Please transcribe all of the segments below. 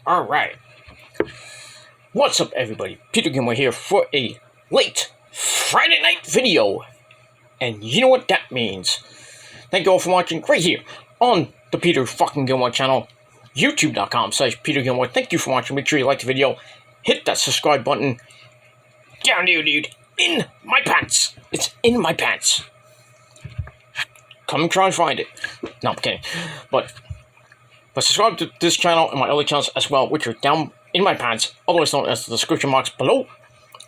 Alright. What's up, everybody? Peter Gilmore here for a late Friday night video. And you know what that means. Thank you all for watching right here on the Peter fucking Gilmore channel. YouTube.com/Peter Gilmore. Thank you for watching. Make sure you like the video. Hit that subscribe button. Down there, dude. In my pants. It's in my pants. Come and try and find it. No, I'm kidding. But subscribe to this channel and my other channels as well, which are down in my pants, otherwise known as the description box below.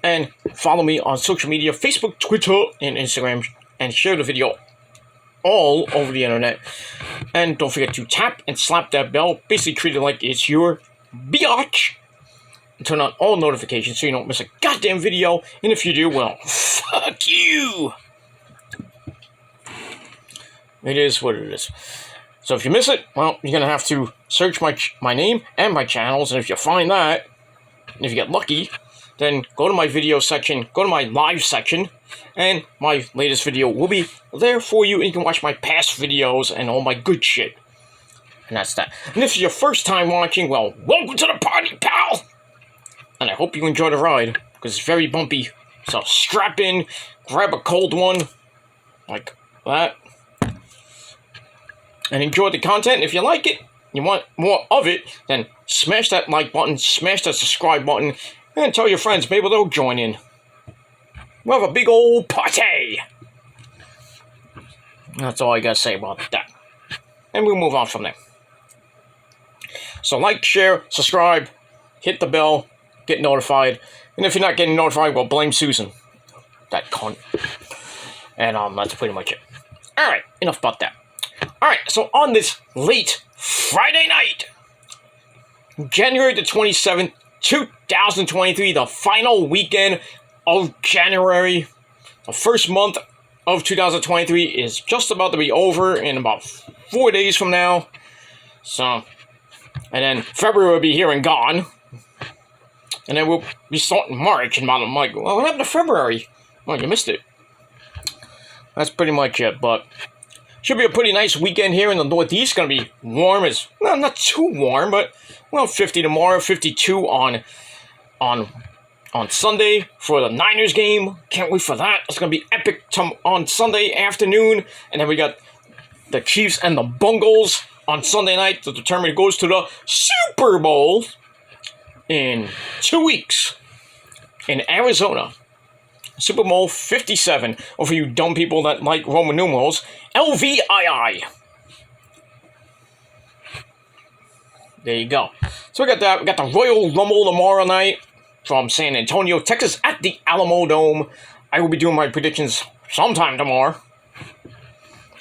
And follow me on social media, Facebook, Twitter, and Instagram, and share the video all over the internet. And don't forget to tap and slap that bell, basically treat it like it's your biatch. And turn on all notifications so you don't miss a goddamn video. And if you do, well, fuck you. It is what it is. So if you miss it, well, you're going to have to search my name and my channels, and if you find that, and if you get lucky, then go to my video section, go to my live section, and my latest video will be there for you, and you can watch my past videos and all my good shit. And that's that. And if it's your first time watching, well, welcome to the party, pal! And I hope you enjoy the ride, because it's very bumpy. So strap in, grab a cold one, like that, and enjoy the content. If you like it, you want more of it, then smash that like button, smash that subscribe button, and tell your friends. Maybe they'll join in. We'll have a big old party. That's all I gotta say about that. And we'll move on from there. So like, share, subscribe, hit the bell, get notified. And if you're not getting notified, well, blame Susan. That cunt. And that's pretty much it. Alright, enough about that. Alright, so on this late Friday night, January the 27th, 2023, the final weekend of January, the first month of 2023 is just about to be over in about 4 days from now. So, and then February will be here and gone. And then we'll be starting March, and I'm like, well, what happened to February? Well, you missed it. That's pretty much it, but should be a pretty nice weekend here in the Northeast. Going to be warm, as well, not too warm, but well, 50 tomorrow, 52 on Sunday for the Niners game. Can't wait for that. It's going to be epic on Sunday afternoon, and then we got the Chiefs and the Bungles on Sunday night to determine who goes to the Super Bowl in 2 weeks in Arizona. Super Bowl 57, or for you dumb people that like Roman numerals, LVII. There you go. So we got that. We got the Royal Rumble tomorrow night from San Antonio, Texas, at the Alamo Dome. I will be doing my predictions sometime tomorrow,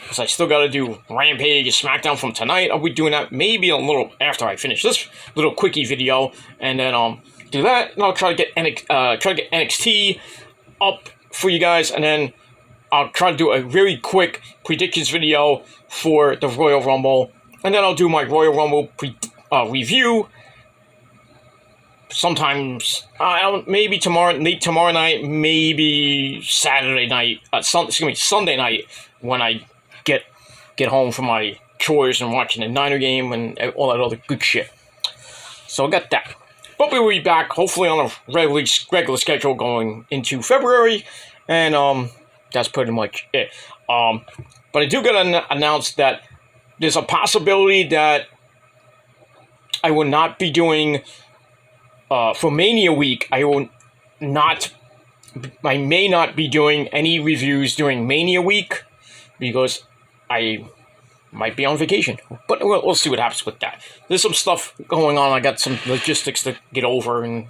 because I still got to do Rampage and SmackDown from tonight. I'll be doing that maybe a little after I finish this little quickie video, and then do that, and I'll try to get NXT up for you guys, and then I'll try to do a very quick predictions video for the Royal Rumble, and then I'll do my Royal Rumble review sometimes, maybe late tomorrow night, maybe Saturday night, Sunday night, when I get home from my chores and watching the Niner game and all that other good shit. So I got that. But we'll be back, hopefully, on a regular schedule going into February, and that's pretty much it. But I do gotta announce that there's a possibility that I will not be doing, for Mania Week, I may not be doing any reviews during Mania Week, because I might be on vacation, but we'll see what happens with that. There's some stuff going on. I got some logistics to get over, and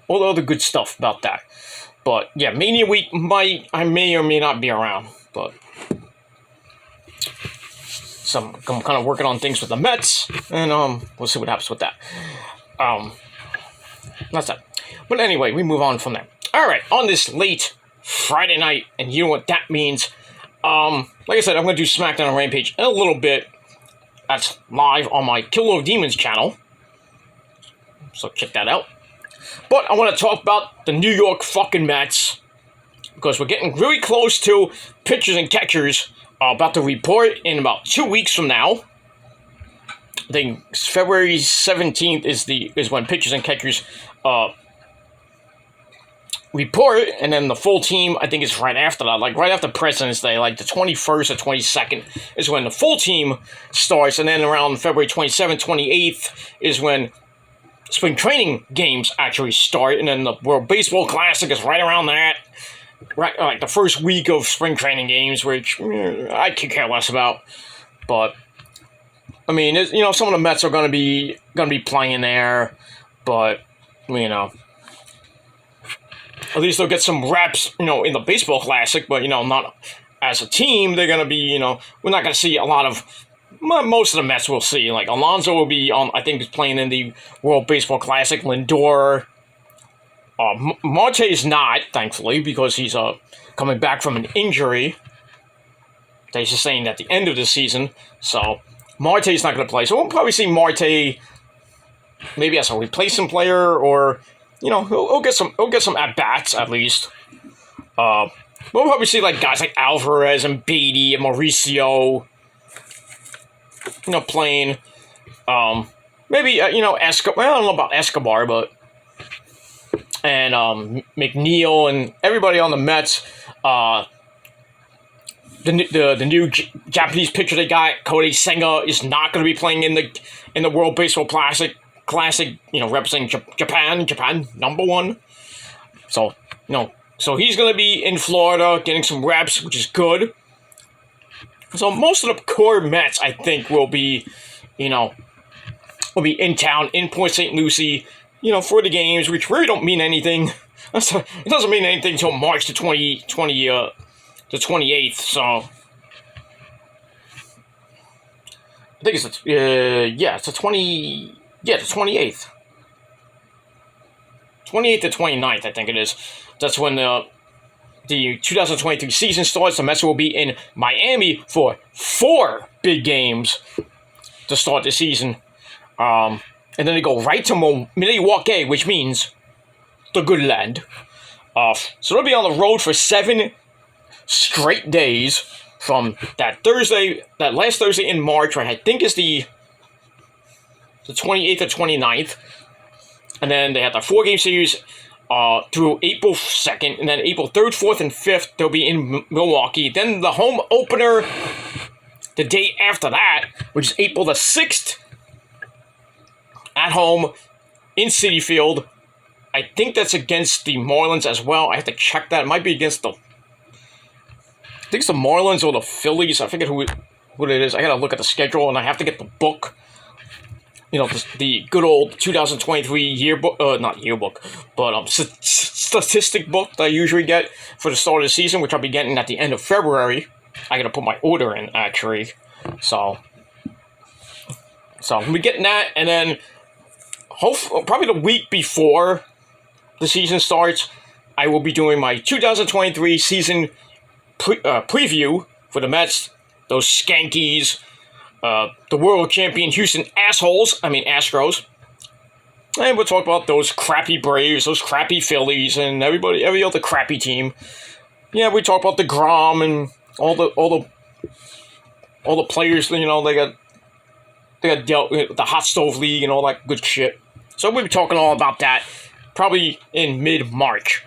all the other good stuff about that. But yeah, Mania Week I may or may not be around, but I'm kind of working on things with the Mets, and we'll see what happens with that. That's that. But anyway, we move on from there. All right, on this late Friday night, and you know what that means. Like I said, I'm going to do SmackDown and Rampage in a little bit. That's live on my Killer of Demons channel, so check that out. But I want to talk about the New York fucking Mets, because we're getting really close to pitchers and catchers about to report in about 2 weeks from now. I think February 17th is when pitchers and catchers report, and then the full team, I think, is right after that, like right after President's Day, like the 21st or 22nd is when the full team starts, and then around February 27th, 28th is when spring training games actually start, and then the World Baseball Classic is right around that, right, like the first week of spring training games, which I could care less about, but I mean, some of the Mets are gonna be playing there, but at least they'll get some reps, in the Baseball Classic, but, not as a team. They're going to be, we're not going to see a lot of, most of the Mets we'll see. Like, Alonso will be on, I think, he's playing in the World Baseball Classic. Lindor. Marte is not, thankfully, because he's coming back from an injury that he's sustained at the end of the season. So, Marte's not going to play. So, we'll probably see Marte maybe as a replacement player, or he'll get some at bats at least. We'll probably see like guys like Alvarez and Beatty and Mauricio, playing. Maybe Escobar. Well, I don't know about Escobar, but and Mcneil and everybody on the Mets. The new Japanese pitcher they got, Kodai Senga, is not going to be playing in the World Baseball Classic, representing Japan #1. So, so he's going to be in Florida getting some reps, which is good. So most of the core Mets, I think, will be in town in Port St. Lucie, for the games, which really don't mean anything. It doesn't mean anything until March the 28th, so I think it's it's the 28th. 28th to 29th, I think it is. That's when the 2023 season starts. The Mets will be in Miami for 4 big games to start the season. And then they go right to Milwaukee, which means the good land. So they'll be on the road for 7 straight days from that last Thursday in March, right? I think is the 28th or 29th. And then they have the 4-game series through April 2nd. And then April 3rd, 4th, and 5th, they'll be in Milwaukee. Then the home opener the day after that, which is April the 6th, at home in Citi Field. I think that's against the Marlins as well. I have to check that. It might be against I think it's the Marlins or the Phillies. I forget who it is. I gotta look at the schedule, and I have to get the book. The good old 2023 yearbook, not yearbook, but statistic book that I usually get for the start of the season, which I'll be getting at the end of February. I gotta put my order in, actually. So we'll be getting that, and then probably the week before the season starts, I will be doing my 2023 season preview for the Mets, those skankies, the world champion Houston Astros. And we'll talk about those crappy Braves, those crappy Phillies, and every other crappy team. Yeah, we talk about the Grom and all the players. They got dealt with the hot stove league and all that good shit. So we'll be talking all about that probably in mid-March.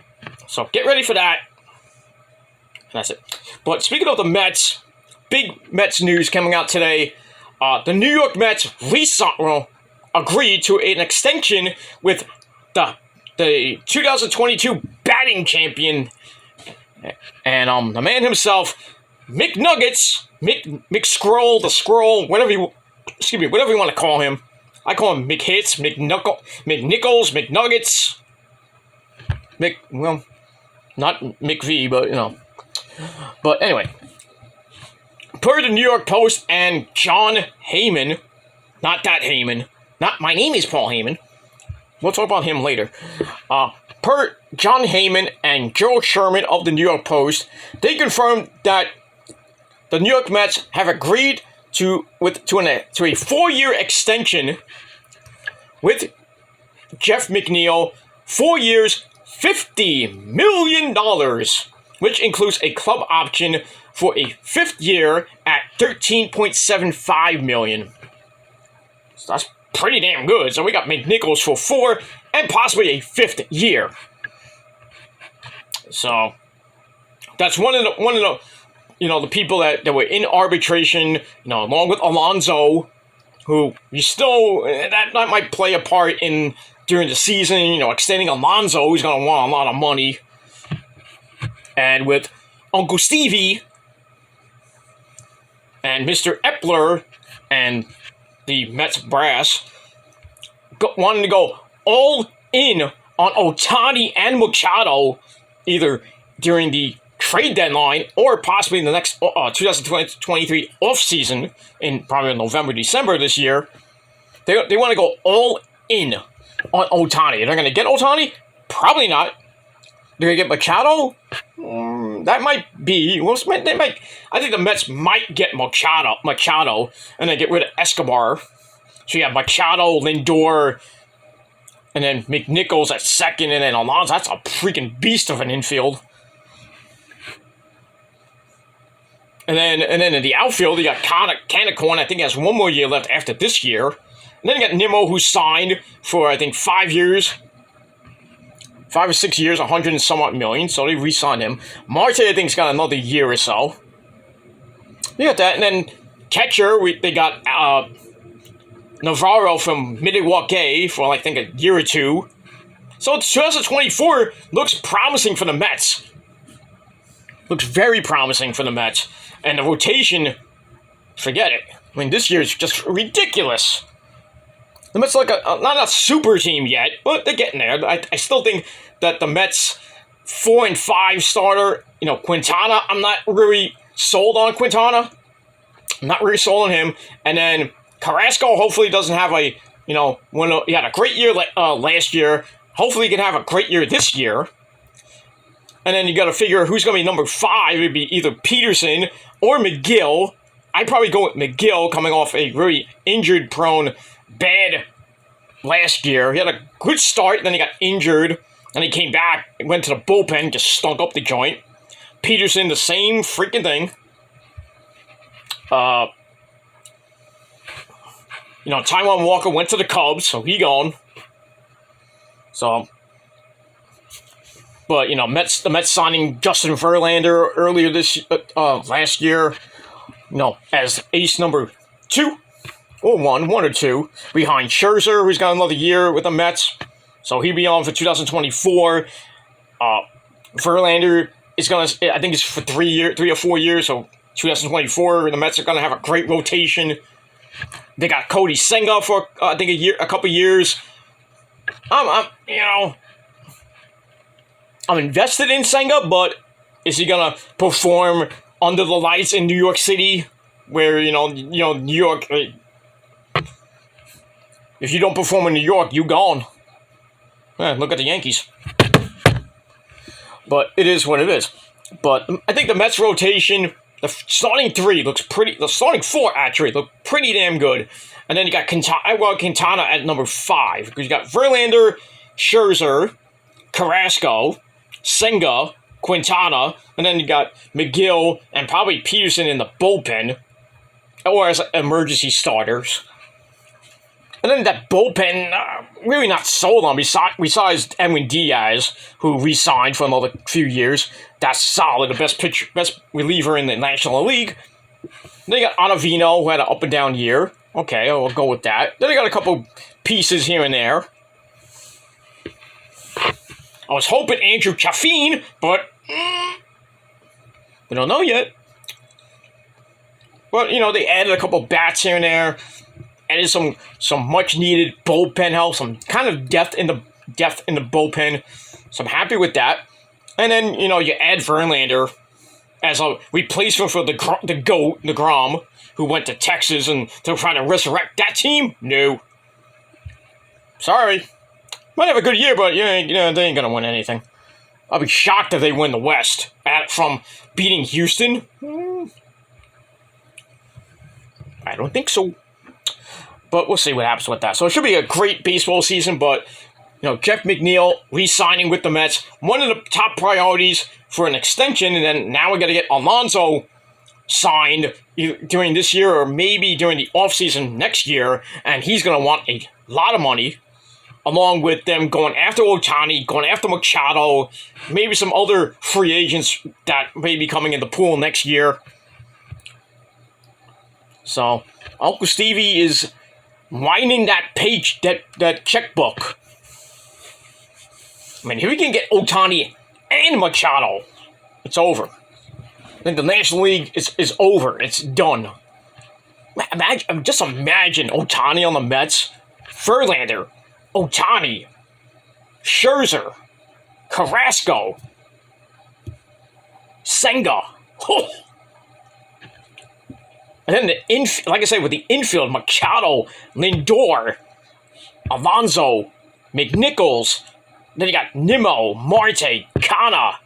So get ready for that. That's it. But speaking of the Mets, big Mets news coming out today. The New York Mets agreed to an extension with the 2022 batting champion, and the man himself, McSquirrel, the Squirrel, whatever you want to call him. I call him McHits, McNichols, McNuggets, not McV, but But anyway, per the New York Post and John Heyman, not that Heyman, not my name is Paul Heyman. We'll talk about him later. Per John Heyman and Joe Sherman of the New York Post, they confirmed that the New York Mets have agreed to a 4-year extension with Jeff McNeil, 4 years, $50 million, which includes a club option for a 5th year at $13.75 million. So that's pretty damn good. So we got Mcneil for 4 and possibly a 5th year. So that's one of the the people that were in arbitration, along with Alonso, who you still that might play a part in during the season, extending Alonso, who's going to want a lot of money. And with Uncle Stevie and Mr. Epler and the Mets brass wanting to go all in on Ohtani and Machado, either during the trade deadline or possibly in the next 2023 offseason in probably November, December this year. They want to go all in on Ohtani. They're going to get Ohtani? Probably not. They're going to get Machado? That might be. Well, I think the Mets might get Machado and then get rid of Escobar. So you have Machado, Lindor, and then Mcneil at second, and then Alonso. That's a freaking beast of an infield. And then in the outfield, you got Canacorn. I think he has 1 more year left after this year. And then you got Nimmo, who signed for, I think, 5 years. 5 or 6 years, 100 and somewhat million. So they re-signed him. Marte, I think, has got another year or so. You got that. And then catcher, they got Navarro from Milwaukee for, I think, a year or two. So 2024 looks promising for the Mets. Looks very promising for the Mets. And the rotation, forget it. I mean, this year is just ridiculous. The Mets are like not a super team yet, but they're getting there. I still think that the Mets 4 and 5 starter, Quintana, I'm not really sold on Quintana. I'm not really sold on him. And then Carrasco hopefully doesn't have he had a great year last year. Hopefully he can have a great year this year. And then you got to figure who's going to be number 5. It'd be either Peterson or Mcneil. I'd probably go with Mcneil, coming off a very injured-prone, bad last year. He had a good start, then he got injured, and he came back, went to the bullpen, just stunk up the joint. Peterson, the same freaking thing. Taijuan Walker went to the Cubs, so he gone. So... But, the Mets signing Justin Verlander earlier last year, as ace number 2, or 1 or 2, behind Scherzer, who's got another year with the Mets. So he'll be on for 2024. Verlander is going to, I think it's for 3 or 4 years, so 2024, the Mets are going to have a great rotation. They got Cody Senga for, I think, a couple years. I'm invested in Senga, but is he gonna perform under the lights in New York City, where New York? If you don't perform in New York, you gone. Look at the Yankees. But it is what it is. But I think the Mets rotation, the starting 3 looks pretty. The starting 4 actually look pretty damn good. And then you got Quintana at number 5, because you got Verlander, Scherzer, Carrasco, Senga, Quintana, and then you got Mcneil and probably Peterson in the bullpen, or as emergency starters. And then that bullpen, really not sold on, besides Edwin Diaz, who re-signed for another few years. That's solid, the best reliever in the National League. Then you got Ottavino, who had an up-and-down year. Okay, I'll go with that. Then you got a couple pieces here and there. I was hoping Andrew Chafin, but we don't know yet. But, they added a couple bats here and there. Added some much-needed bullpen help, some kind of depth in the bullpen. So I'm happy with that. And then, you add Verlander as a replacement for the GOAT, DeGrom, who went to Texas, and they're trying to resurrect that team? No. Sorry. Might have a good year, but they ain't going to win anything. I'll be shocked if they win the West from beating Houston. I don't think so. But we'll see what happens with that. So it should be a great baseball season, but Jeff McNeil re-signing with the Mets, one of the top priorities for an extension, and then now we got to get Alonso signed during this year or maybe during the offseason next year, and he's going to want a lot of money, along with them going after Ohtani, going after Machado, maybe some other free agents that may be coming in the pool next year. So Uncle Stevie is winding that page, that checkbook. I mean, if we can get Ohtani and Machado, it's over. I think the National League is over. It's done. Just imagine Ohtani on the Mets, Verlander, Ohtani, Scherzer, Carrasco, Senga. And then like I said, with the infield, Machado, Lindor, Alonso, McNichols. Then you got Nimmo, Marte, Kana.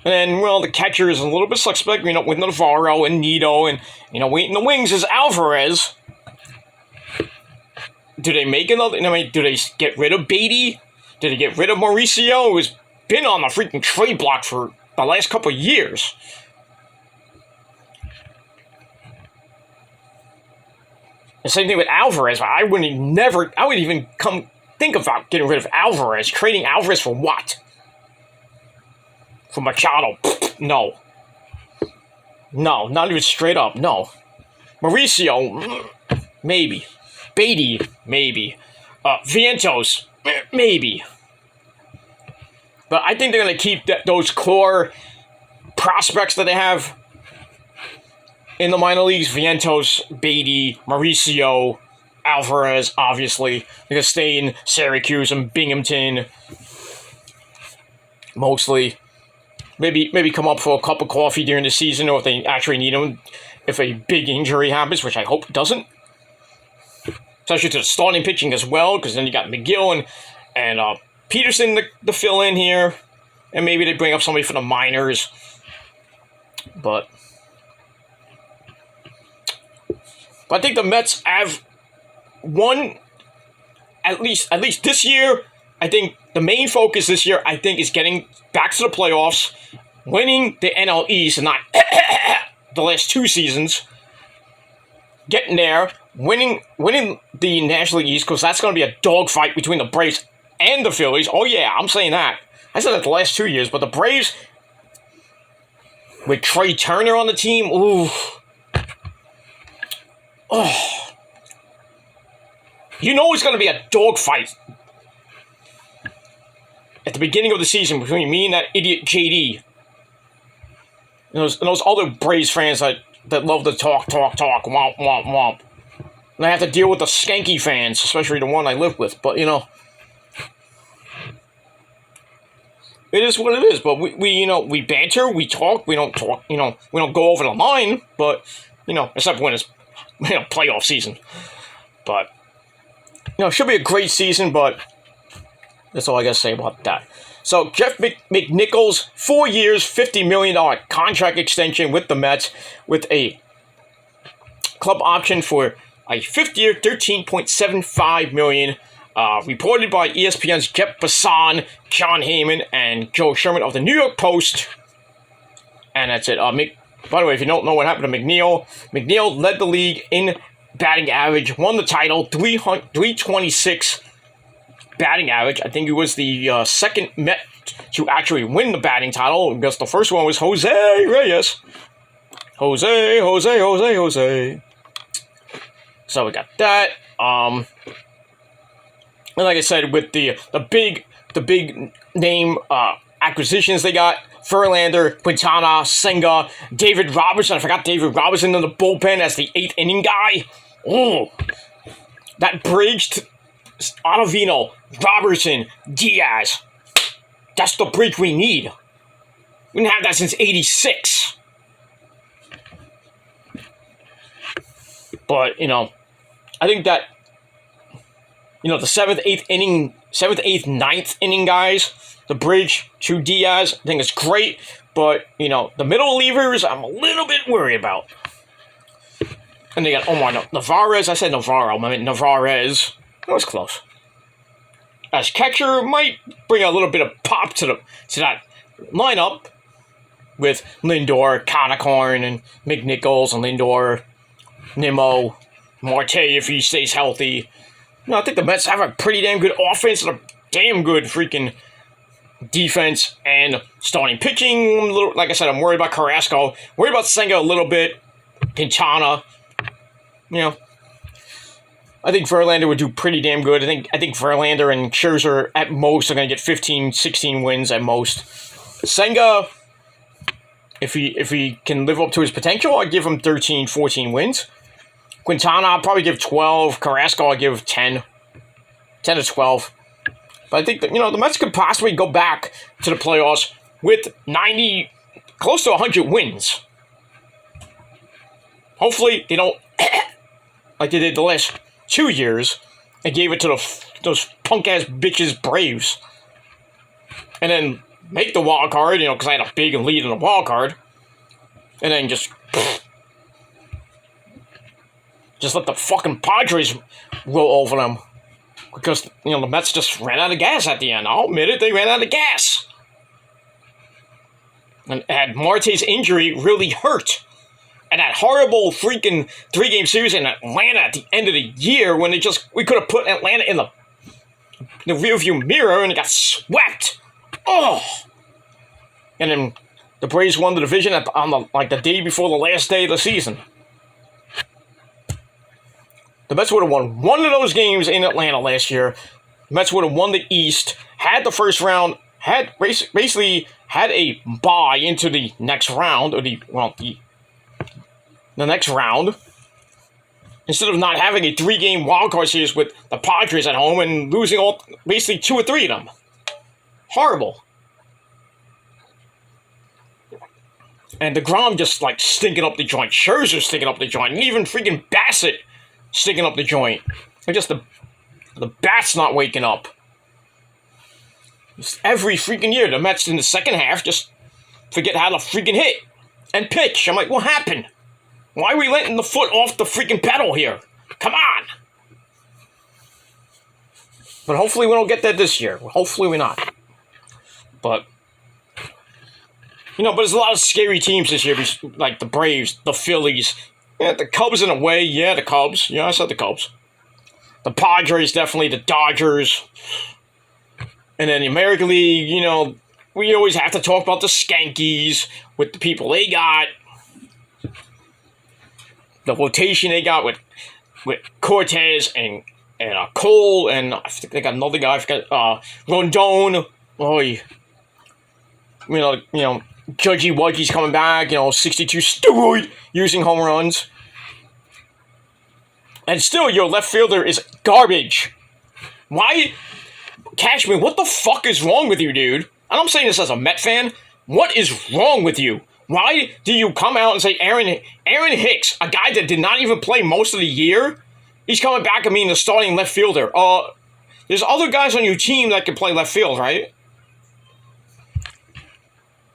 And then, well, the catcher is a little bit suspect, with Navarro and Nito. And, waiting the wings is Alvarez. Do they make another? Do they get rid of Beatty? Do they get rid of Mauricio, who's been on the freaking trade block for the last couple of years? The same thing with Alvarez. I would even think about getting rid of Alvarez. Trading Alvarez for what? For Machado? No. No, not even straight up. No. Mauricio? Maybe. Beatty? Maybe. Vientos? Maybe. But I think they're going to keep those core prospects that they have in the minor leagues. Vientos, Beatty, Mauricio, Alvarez, obviously. They're going to stay in Syracuse and Binghamton. Mostly. Maybe come up for a cup of coffee during the season, or if they actually need them, if a big injury happens, which I hope doesn't. Especially to the starting pitching as well, because then you got McGill and Peterson to fill in here. And maybe they bring up somebody from the minors. But I think the Mets have won, at least this year. I think the main focus this year, is getting back to the playoffs, winning the NL East, and not the last two seasons. Getting there, winning the National League East, because that's going to be a dogfight between the Braves and the Phillies. Oh yeah, I'm saying that. I said that the last 2 years, but the Braves, with Trey Turner on the team, ooh. Oh. It's going to be a dogfight at the beginning of the season between me and that idiot JD. And those other Braves fans that love to talk, womp, womp, womp. And I have to deal with the skanky fans, especially the one I live with. But, it is what it is. But we banter, we talk, we don't talk, we don't go over the line. But, except when it's, playoff season. But, it should be a great season, but that's all I got to say about that. So, Jeff McNichols, 4 years, $50 million contract extension with the Mets, with a club option for a fifth year, $13.75 million. Reported by ESPN's Jeff Passan, John Heyman, and Joe Sherman of the New York Post. And that's it. By the way, if you don't know what happened to McNeil led the league in batting average, won the title, 326 batting average. I think he was the second Met to actually win the batting title, because the first one was Jose Reyes. Jose. So we got that. And like I said, with the big name acquisitions they got, Verlander, Quintana, Senga, David Robertson. I forgot David Robertson in the bullpen as the 8th inning guy. Oh, that bridge to Ottavino, Robertson, Diaz. That's the bridge we need. We didn't have that since '86. But, I think that, the 7th, 8th, 9th inning guys, the bridge to Diaz, I think it's great. But, the middle relievers, I'm a little bit worried about. And they got, Navarez. I said Navarro. I meant Navarez. That was close. As catcher, might bring a little bit of pop to that lineup. with Lindor, Conacorn, and McNichols, and Lindor, Nimmo, Marte if he stays healthy. I think the Mets have a pretty damn good offense and a damn good freaking defense and starting pitching. Like I said, I'm worried about Carrasco. Worried about Senga a little bit. Quintana. I think Verlander would do pretty damn good. I think Verlander and Scherzer at most are going to get 15, 16 wins at most. Senga, if he can live up to his potential, I'd give him 13, 14 wins. Quintana, I'll probably give 12. Carrasco, I'll give 10 to 12. But I think that, the Mets could possibly go back to the playoffs with 90, close to 100 wins. Hopefully, they don't, like they did the last 2 years, and gave it to those punk-ass bitches Braves. And then make the wild card, because I had a big lead in the wild card. And then just let the fucking Padres roll over them. Because, the Mets just ran out of gas at the end. I'll admit it, they ran out of gas. And had Marte's injury really hurt. And that horrible freaking 3-game series in Atlanta at the end of the year when we could have put Atlanta in the rearview mirror and it got swept. Oh! And then the Braves won the division on the day before the last day of the season. The Mets would have won one of those games in Atlanta last year. The Mets would have won the East, had the first round, basically had a bye into the next round, or the next round, instead of not having a 3-game wildcard series with the Padres at home and losing basically 2 or 3 of them. Horrible. And DeGrom just stinking up the joint. Scherzer stinking up the joint. And even freaking Bassett sticking up the joint. And just the bat's not waking up. Just every freaking year, the Mets in the second half just forget how to freaking hit and pitch. I'm like, what happened? Why are we letting the foot off the freaking pedal here? Come on! But hopefully we don't get that this year. Hopefully we're not. But there's a lot of scary teams this year, like the Braves, the Phillies. Yeah, the Cubs in a way. Yeah, the Cubs. Yeah, I said the Cubs. The Padres, definitely. The Dodgers. And then the American League, we always have to talk about the Skankies with the people they got. The rotation they got with Cortez and Cole, and I think they got another guy, I forgot, Rondon. Judgy Wudgy's coming back, 62 steroid using home runs. And still, your left fielder is garbage. Why? Cashman, what the fuck is wrong with you, dude? And I'm saying this as a Met fan. What is wrong with you? Why do you come out and say Aaron Hicks, a guy that did not even play most of the year, he's coming back and being the starting left fielder? There's other guys on your team that can play left field, right?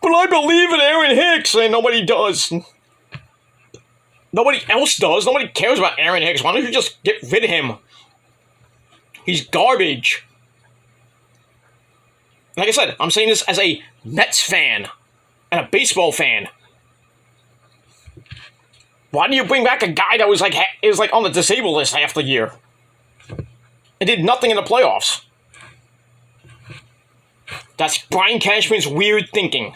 But I believe in Aaron Hicks, and nobody does. Nobody else does. Nobody cares about Aaron Hicks. Why don't you just get rid of him? He's garbage. Like I said, I'm saying this as a Mets fan and a baseball fan. Why do you bring back a guy that was on the disabled list half the year and did nothing in the playoffs? That's Brian Cashman's weird thinking.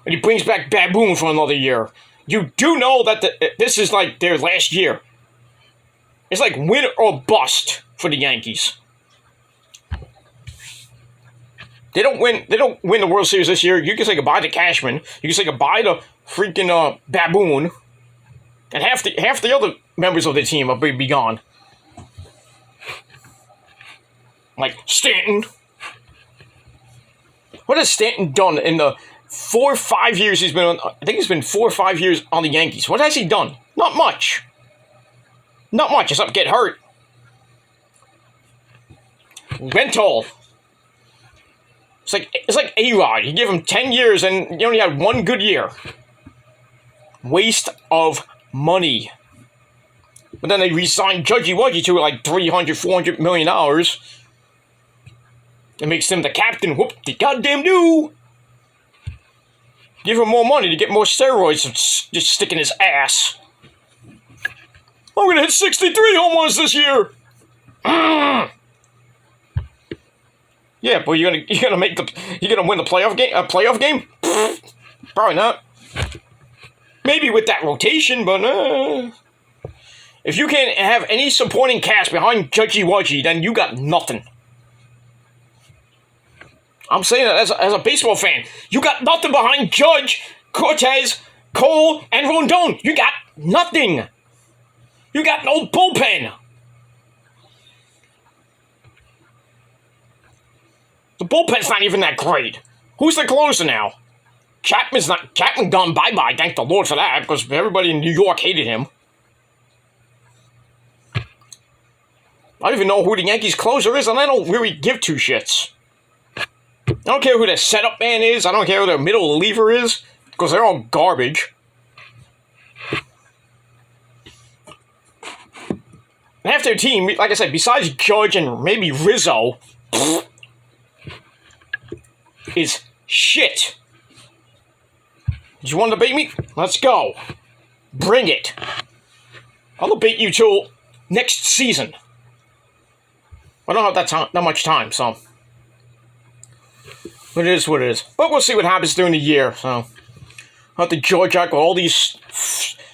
And he brings back Baboon for another year. You do know that this is their last year. It's win or bust for the Yankees. They don't win the World Series this year. You can say goodbye to Cashman. You can say goodbye to freaking Baboon. And half the other members of the team will be gone. Like Stanton. What has Stanton done in the 4 or 5 years he's been on? I think it's been 4 or 5 years on the Yankees. What has he done? Not much. Not much, except get hurt. Rental. It's like A-Rod. You give him 10 years and you only had 1 good year. Waste of money. But then they re-signed Judgy Wudgy to $300, $400 million. It makes him the captain. Whoop, the goddamn do. Give him more money to get more steroids and just stick in his ass. I'm gonna hit 63 home runs this year. Yeah, but you're gonna win the playoff game? Probably not. Maybe with that rotation, but if you can't have any supporting cast behind Judgy Wudgy, then you got nothing. I'm saying that as a baseball fan. You got nothing behind Judge, Cortez, Cole, and Rondon. You got nothing. You got no bullpen. The bullpen's not even that great. Who's the closer now? Chapman gone bye-bye, thank the Lord for that, because everybody in New York hated him. I don't even know who the Yankees closer is, and I don't really give two shits. I don't care who their setup man is. I don't care who their middle reliever is, because they're all garbage. And half their team, like I said, besides Judge and maybe Rizzo, is shit. Do you want to debate me? Let's go. Bring it. I'll debate you till next season. I don't have that much time, so... But it is what it is. But we'll see what happens during the year, so... I'll have to George out with all these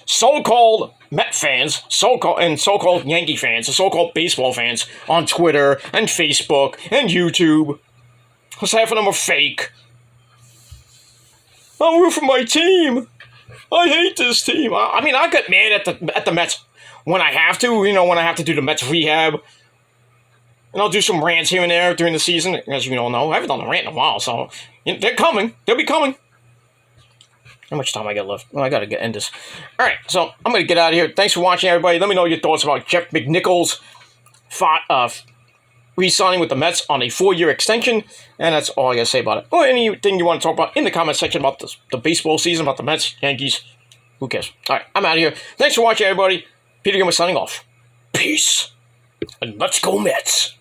so-called Met fans, so-called Yankee fans, and so-called baseball fans on Twitter, and Facebook, and YouTube. Because half of them are fake. I'm rooting for my team. I hate this team. I mean, I get mad at the Mets when I have to, when I have to do the Mets rehab. And I'll do some rants here and there during the season, as you all know. I haven't done a rant in a while, so they're coming. They'll be coming. How much time I got left? Well, I gotta end this. All right, so I'm gonna get out of here. Thanks for watching, everybody. Let me know your thoughts about Jeff McNichol's re-signing with the Mets on a 4-year extension, and that's all I gotta say about it. Or anything you want to talk about in the comment section about the baseball season, about the Mets, Yankees. Who cares? All right, I'm out of here. Thanks for watching, everybody. Peter Gilmer signing off. Peace. And let's go Mets.